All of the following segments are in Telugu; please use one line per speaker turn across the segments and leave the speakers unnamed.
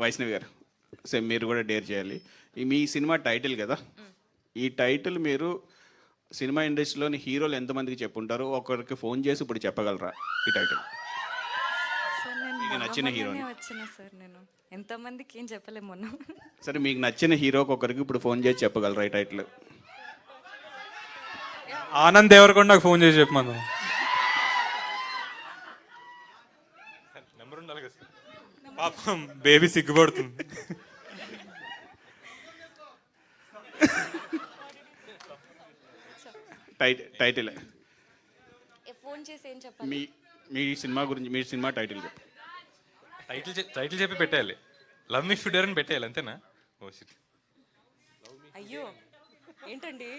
వైష్ణవి గారు, సేమ్ మీరు కూడా డేర్ చేయాలి. మీ సినిమా టైటిల్ కదా, ఈ టైటిల్ మీరు సినిమా ఇండస్ట్రీలోని హీరోలు ఎంతమందికి చెప్పుంటారు? ఒకరికి ఫోన్ చేసి ఇప్పుడు చెప్పగలరా ఈ టైటిల్?
సార్ నేను
మీకు నచ్చిన హీరోని
వచ్చిన సార్ నేను ఎంతమందికి ఏం చెప్పలేము మొన్న.
సరే, మీకు నచ్చిన హీరోకి ఒకరికి ఇప్పుడు ఫోన్ చేసి చెప్పగలరా ఈ టైటిల్?
ఆనంద్ దేవరకొండకు ఫోన్ చేసి చెప్పమను. నెంబర్ ఉండాలి కదా సార్. పాపం బేబీ సిగ్గుపడుతుంది.
టైటిల్
ఫోన్ చేసి ఏం చెప్పాలి?
మీ మీ సినిమా గురించి, మీ సినిమా టైటిల్ చెప్పు.
టైటిల్ చెప్పి పెట్టేయాలి. లవ్ మీ ఫిడర్ అని పెట్టేయాలి, అంతేనా? Oh shit.
అయ్యో ఏంటండి,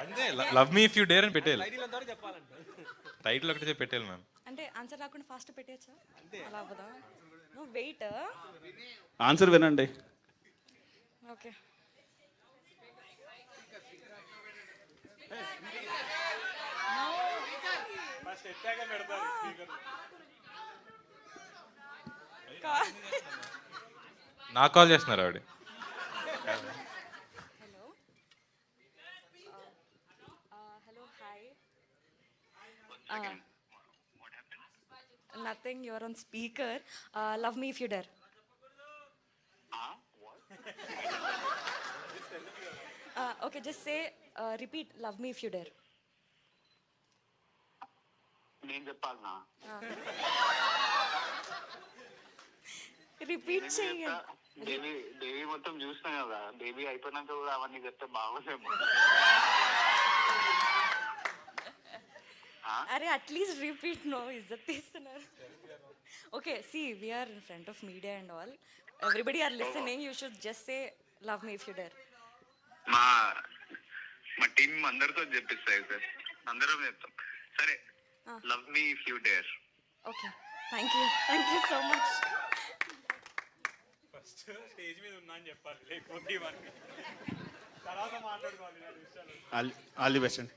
అంతే, love me if you dare అని పెట్టేయాలి. టైటిల్ ఒకటి చెప్పి పెట్టేయాలి మ్యామ్.
అంటే ఆన్సర్ రాకుండా ఫాస్ట్ పెట్టేయచ్చా? అలా అవ్వదా? నువ్వు వెయిట్.
ఆన్సర్ వినండి.
ఓకే.
నాకు కాల్ చేస్తున్నారు ఆవిడ.
Hello hello hi. Nothing, your on speaker. Love me if you డర్. Okay, just say repeat love me if you డర్.
నేను చెప్పాలనా?
రిపీట్ చెయ్యి.
బేబీ మొత్తం చూసినా కదా, బేబీ అయిపోయినాక కూడా అవన్నీ చెప్తే బాగోదేమో.
అరే అట్లీస్ట్ రిపీట్. నో ఇజ్జత్ తీస్తున్నారు. Okay, see we are in front of media and all, everybody are listening. You should just say love me if you dare.
మా మా టీం అందరితో చెప్పిస్తాయి సార్, అందరం చెప్తాం. సరే, love me if you dare.
Okay, thank you so much.
First stage మీద ఉన్నా అని చెప్పాలి, లేకపోతే తర్వాత మాట్లాడుకోవాలి.
ఆల్ ది బెస్ట్ అండి.